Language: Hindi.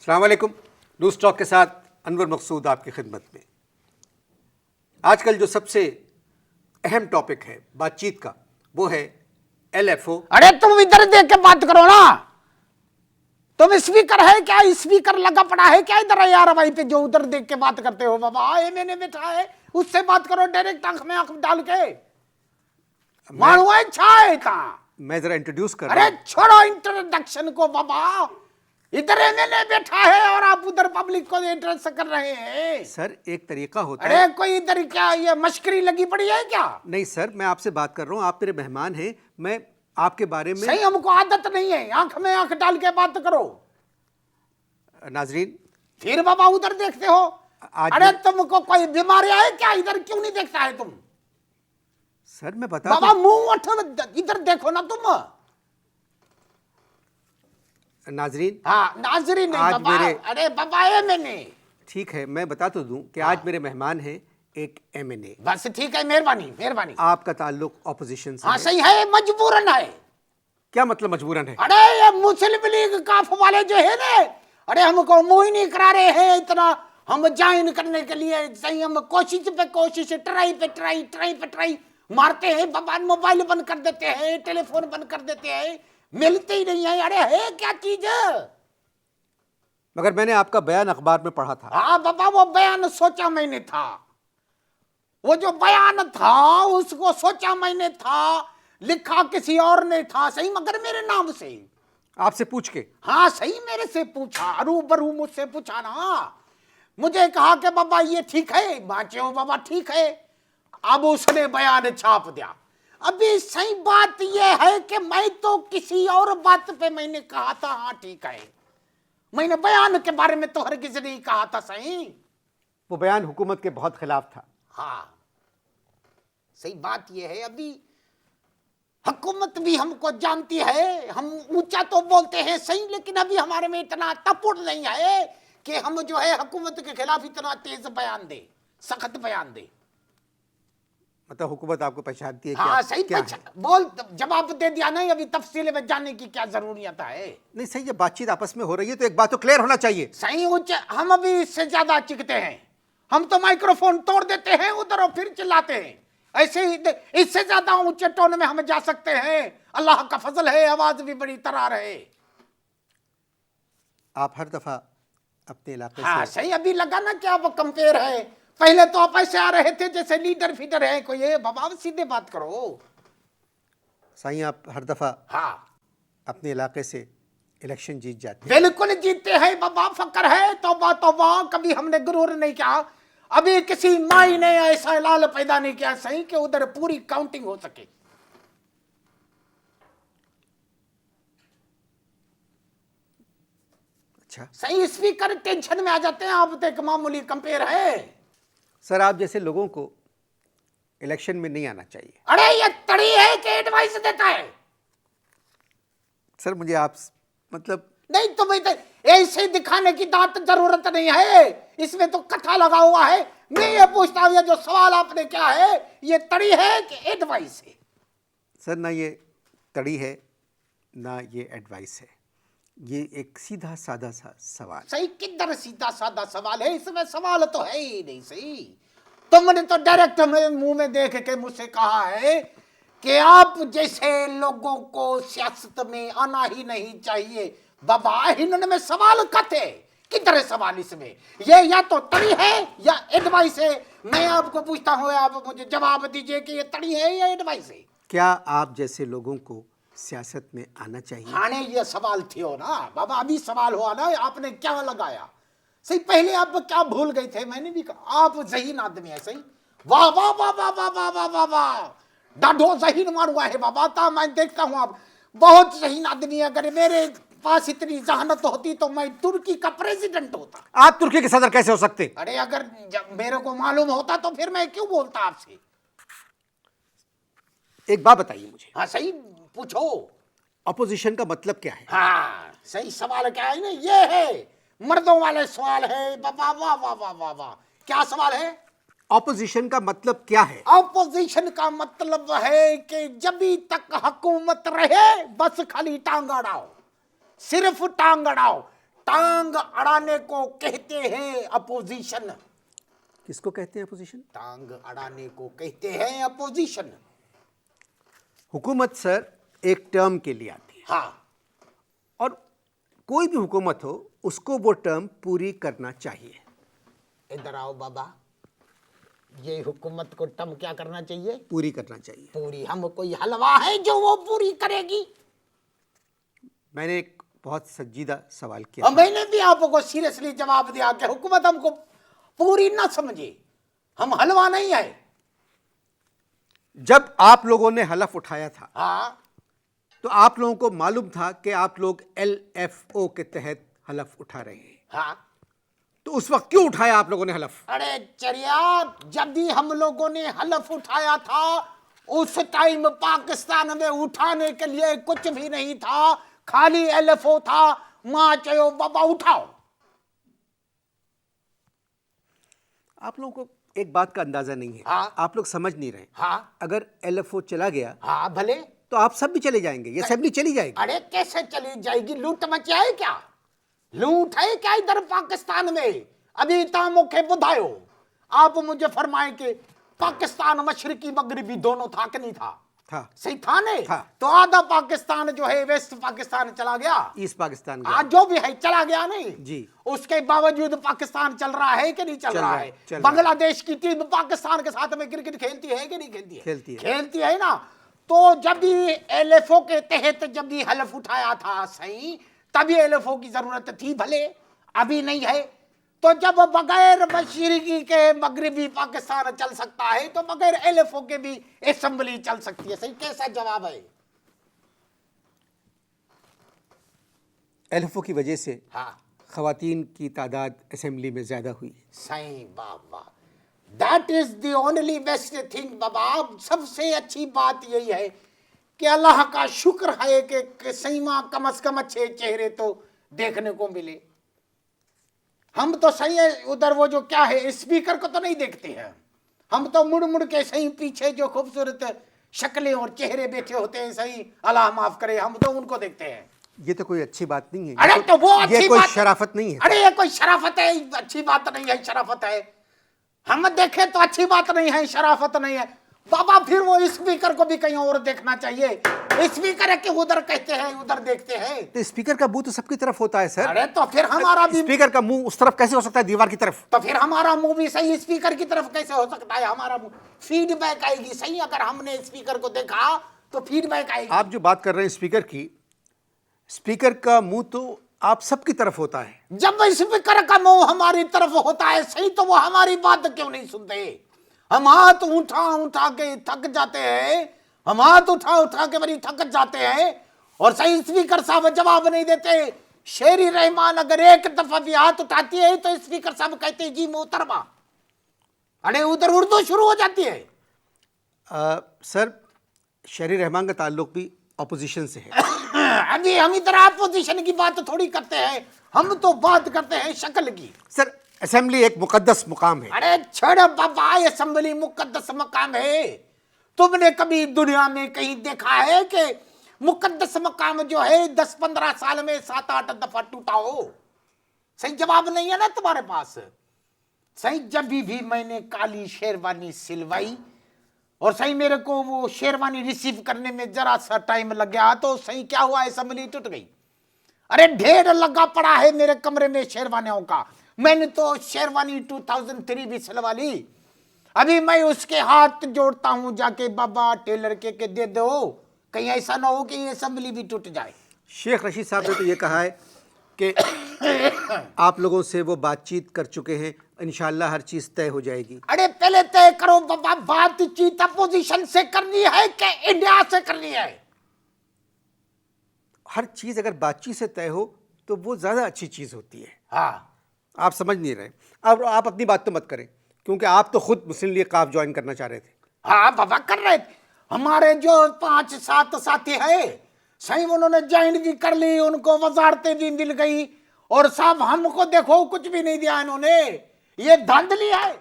अस्सलाम वालेकुम। न्यूज़ टॉक के साथ अनवर मकसूद आपकी खिदमत में। आजकल जो सबसे अहम टॉपिक है बातचीत का वो है LFO। अरे तुम इधर देख के बात करो ना। तुम स्पीकर है क्या? स्पीकर लगा पड़ा है क्या इधर यार भाई पे जो उधर देख के बात करते हो? बाबा ये मैंने बैठा है उससे बात करो डायरेक्ट आंख में आंख डाल के। मानो अच्छा है कहां? मैं जरा इंट्रोड्यूस कर रहा अरे छोड़ो इंट्रोडक्शन को बाबा। इधर एमएलए बैठा है और आप उधर पब्लिक को एड्रेस कर रहे हैं। सर एक तरीका होता अरे है। कोई इधर क्या ये मश्करी लगी पड़ी है क्या? नहीं सर, मैं आपसे बात कर रहा हूँ, आप मेरे मेहमान हैं, मैं आपके बारे में। सही हमको आदत नहीं है, आंख में आंख डाल के बात करो। नाजरीन फिर बाबा उधर देखते हो। अरे तुमको कोई बीमारी है क्या? इधर क्यों नहीं देखता है तुम? सर मैं बता बाबा मुंह उठ इधर देखो ना तुम। नाजरीन हाँ नाजरीन नहीं आज बाबा। अरे बाबा ये मैंने ठीक है, मैं बता तो दूं कि आज मेरे मेहमान हैं एक MNA। बस ठीक है, मेहरबानी मेहरबानी। आपका ताल्लुक ऑपोजिशन से हाँ है। सही है, मजबूरन है। क्या मतलब मजबूरन है? अरे ये मुस्लिम लीग काफ वाले जो है ना, अरे हमको मुंह ही नहीं करा रहे हैं इतना। हम ज्वाइन करने के लिए सही हम कोशिश पे कोशिश, ट्राई पे ट्राई मारते हैं बाबा। मोबाइल बंद कर देते हैं, टेलीफोन बंद कर देते हैं, मिलते ही नहीं है। अरे है क्या चीज? मगर मैंने आपका बयान अखबार में पढ़ा था। हाँ बाबा वो बयान सोचा मैंने था। वो जो बयान था उसको सोचा मैंने था, लिखा किसी और ने था सही, मगर मेरे नाम से। आपसे पूछ के? हाँ सही, मेरे से पूछा, रूबरू मुझसे पूछा ना। मुझे कहा कि बाबा ये ठीक है, बाँचे हो बाबा ठीक है। अब उसने बयान छाप दिया। अभी सही बात यह है कि मैं तो किसी और बात पे मैंने कहा था हाँ ठीक है, मैंने बयान के बारे में तो हरगिज नहीं कहा था सही। वो बयान हुकूमत के बहुत खिलाफ था। हाँ सही बात यह है, अभी हुकूमत भी हमको जानती है, हम ऊंचा तो बोलते हैं सही, लेकिन अभी हमारे में इतना तपुड़ नहीं है कि हम जो है हुकूमत के खिलाफ इतना तेज बयान दे, सख्त बयान दे। मतलब हुकूमत आपको पहचानती है? हाँ क्या सही क्या है? बोल जवाब दे दिया नहीं, अभी तफसील में जानने की क्या जरूरियत है? नहीं सही, जब बातचीत आपस में हो रही है तो एक बात तो क्लियर होना चाहिए। सही ऊंचे हम अभी इससे ज्यादा चिकते हैं। हम तो माइक्रोफोन तोड़ देते हैं उधर और फिर चिल्लाते हैं। ऐसे ही इससे ज्यादा ऊंचे टोन में हम जा सकते हैं। अल्लाह का फजल है, आवाज भी बड़ी तरार है। आप हर दफा अपने इलाके हाँ से सही, अभी लगा ना कि आप कंपेयर है। पहले तो आप ऐसे आ रहे थे जैसे लीडर फीडर है कोई। ये बाबा सीधे बात करो। साईं, आप हर दफा हाँ अपने इलाके से इलेक्शन जीत जाते हैं। बिल्कुल जीतते हैं बाबा, फकर है। तौबा तौबा, कभी हमने गुरूर नहीं किया। अभी किसी माई ने ऐसा लाल पैदा नहीं किया सही कि उधर पूरी काउंटिंग हो सके। अच्छा सही, स्पीकर टेंशन में आ जाते हैं। आप तो एक मामूली कंपेयर है। सर, आप जैसे लोगों को इलेक्शन में नहीं आना चाहिए। अरे ये तड़ी है कि एडवाइस देता है? सर मुझे आप मतलब नहीं तो भाई ऐसे दिखाने की दांत जरूरत नहीं है, इसमें तो कथा लगा हुआ है। मैं ये पूछता हूं, ये जो सवाल आपने क्या है, ये तड़ी है कि एडवाइस है? सर ना ये तड़ी है ना ये एडवाइस है, ये एक सीधा साधा सा सवाल। सही, किधर सीधा साधा सवाल है? इसमें सवाल तो है ही नहीं सही। तुमने तो डायरेक्ट मुंह में देख के मुझसे कहा है कि आप जैसे लोगों को सियासत में आना ही नहीं चाहिए। बाबा इन्होंने में सवाल कथे, किधर है सवाल इसमें? ये या तो तड़ी है या एडवाइस है। मैं आपको पूछता हूँ, आप मुझे जवाब दीजिए कि ये तड़ी है या एडवाइस है। क्या आप जैसे लोगों को सियासत में आना चाहिए? आने ये सवाल थे हो ना बाबा, अभी सवाल हुआ ना, आपने क्या लगाया सही। पहले आप क्या भूल गए थे? मैंने भी कहा आप ज़हीन आदमी है सही। वाह वाह वाह वाह वाह वाह वाह वाह वाह, डाढ़ो ज़हीन मारुआ है बाबा। ता मैं देखता हूँ आप बहुत ज़हीन आदमी है। अगर मेरे पास इतनी जहानत होती तो मैं तुर्की का प्रेसिडेंट होता। आप तुर्की के सदर कैसे हो सकते? अरे अगर मेरे को मालूम होता तो फिर मैं क्यों बोलता आपसे। एक बात बताइए मुझे। हाँ सही, पूछो। अपोजिशन का मतलब क्या है? हाँ सही, सवाल क्या है ना, ये है मर्दों वाले सवाल है बाबा। वाह वाह वाह वाह वाह, क्या सवाल है? ऑपोजिशन का मतलब क्या है? ऑपोजिशन का मतलब है कि जब तक हुकूमत रहे बस खाली टांग अड़ाओ, सिर्फ टांग अड़ाओ। टांग अड़ाने को कहते हैं अपोजिशन। किसको कहते हैं अपोजिशन? टांग अड़ाने को कहते हैं अपोजिशन। हुकूमत सर एक टर्म के लिए आती है, हाँ, और कोई भी हुकूमत हो उसको वो टर्म पूरी करना चाहिए। इधर आओ बाबा, ये हुकूमत को टर्म क्या करना चाहिए? पूरी करना चाहिए। पूरी। हम कोई हलवा है जो वो पूरी करेगी? मैंने एक बहुत संजीदा सवाल किया और मैंने भी आपको सीरियसली जवाब दिया कि हुकूमत हमको पूरी ना समझे, हम हलवा नहीं है। जब आप लोगों ने हलफ उठाया था, हाँ, तो आप लोगों को मालूम था कि आप लोग LFO के तहत हलफ उठा रहे हैं, हाँ। तो उस वक्त क्यों उठाया आप लोगों ने हलफ? अरे चरिया, जब भी हम लोगों ने हलफ उठाया था उस टाइम पाकिस्तान में उठाने के लिए कुछ भी नहीं था, खाली LFO था। मां चयो बाबा उठाओ। आप लोगों को एक बात का अंदाजा नहीं है। हाँ। आप लोग समझ नहीं रहे। हाँ, अगर LFO चला गया हाँ भले, तो आप सब भी चले जाएंगे, ये असेंबली चली जाएगी। अरे कैसे चली जाएगी? लूट मचा है क्या? लूट है क्या इधर पाकिस्तान में? अभी इतना मुखे बुधायो, आप मुझे फरमाए कि पाकिस्तान मशरकी मगरिबी दोनों था कि नहीं था? था। सही था ने? था। तो आधा पाकिस्तान जो है वेस्ट पाकिस्तान चला गया, ईस्ट पाकिस्तान गया। आज जो भी है चला गया नहीं जी। उसके बावजूद पाकिस्तान चल रहा है कि नहीं चल रहा है? चल रहा है। बांग्लादेश की टीम पाकिस्तान के साथ में क्रिकेट खेलती है कि नहीं खेलती है? खेलती है। खेलती है ना। तो जब भी LFO के तहत जब भी हलफ उठाया था सही, तभी LFO की जरूरत थी, भले अभी नहीं है। तो जब बगैर मशरकी के मगरिबी पाकिस्तान चल सकता है तो बगैर LFO के भी असेंबली चल सकती है। सही कैसा जवाब है? LFO की वजह से हाँ, खवातीन की तादाद असेंबली में ज्यादा हुई। सही बाबा, that is the only best thing बाबा। सबसे अच्छी बात यही है कि अल्लाह का शुक्र है कि सही मां कम से कम अच्छे चेहरे तो देखने को मिले। हम तो सही है उधर वो जो क्या है स्पीकर को तो नहीं देखते हैं, हम तो मुड़ मुड़ के सही पीछे जो खूबसूरत शक्लें और चेहरे बैठे होते हैं, सही अल्लाह माफ करे, हम तो उनको देखते हैं। ये तो कोई अच्छी बात नहीं है। अरे तो वो अच्छी ये कोई बात, शराफत नहीं है। अरे ये कोई शराफत है? अच्छी बात नहीं है, शराफत है। हम देखे तो अच्छी बात नहीं है, शराफत नहीं है बाबा। फिर वो स्पीकर को भी कहीं और देखना चाहिए। स्पीकर है कि उधर कहते हैं उधर देखते हैं। तो स्पीकर का मुंह तो सबकी तरफ होता है सर। अरे तो फिर हमारा भी स्पीकर का मुंह उस तरफ कैसे हो सकता है, दीवार की तरफ? तो फिर हमारा मुंह भी सही स्पीकर की तरफ कैसे हो सकता है? हमारा मुंह फीडबैक आएगी सही, अगर हमने स्पीकर को देखा तो फीडबैक आएगी। आप जो बात कर रहे हैं स्पीकर की, स्पीकर का मुंह तो आप सबकी तरफ होता है। जब स्पीकर का मुंह हमारी तरफ होता है सही, तो वो हमारी बात क्यों नहीं सुनते? हम हाथ उठा उठा के थक जाते हैं, हम हाथ उठा उठा के बड़ी थक जाते हैं और सही स्पीकर साहब जवाब नहीं देते। शेरी रहमान अगर एक दफा भी हाथ उठाती है तो स्पीकर साहब कहते हैं जी मोहतरमा। अरे उधर उर्दू शुरू हो जाती है। सर शेरी रहमान का ताल्लुक भी अपोजिशन से है। अभी हम इधर अपोजिशन की बात थोड़ी करते हैं, हम तो बात करते हैं शक्ल की। सर असेंबली एक मुकद्दस मुकाम है। अरे छोड़ बाबा, असेंबली मुकद्दस मकाम है? तुमने कभी दुनिया में कहीं देखा है कि मुकद्दस मकाम जो है 10-15 साल में 7-8 दफा टूटा हो? सही जवाब नहीं है ना तुम्हारे पास। सही जब भी मैंने काली शेरवानी सिलवाई और सही मेरे को वो शेरवानी रिसीव करने में जरा सा टाइम लग गया, तो सही क्या हुआ, असेंबली टूट गई। अरे ढेर लगा पड़ा है मेरे कमरे में शेरवानियों का। मैंने तो शेरवानी 2003 भी सिलवा ली। अभी मैं उसके हाथ जोड़ता हूं जाके बाबा टेलर के दे दो, कहीं ऐसा ना हो कि असेंबली भी टूट जाए। शेख रशीद साहब ने तो ये कहा है कि आप लोगों से वो बातचीत कर चुके हैं, इंशाल्लाह हर चीज तय हो जाएगी। अरे पहले तय करो बाबा, बातचीत अपोजिशन से करनी है कि इंडिया से करनी है? हर चीज अगर बातचीत से तय हो तो वो ज्यादा अच्छी चीज होती है। हाँ, आप समझ नहीं रहे। अब आप अपनी बात तो मत करें, क्योंकि आप तो खुद मुस्लिम लीग काफ ज्वाइन करना चाह रहे थे। हाँ बाबा कर रहे थे। हमारे जो 5-7 साथी है सही उन्होंने ज्वाइन भी कर ली, उनको वजारतें भी मिल गई और साहब हमको देखो कुछ भी नहीं दिया इन्होंने। ये धांधली है।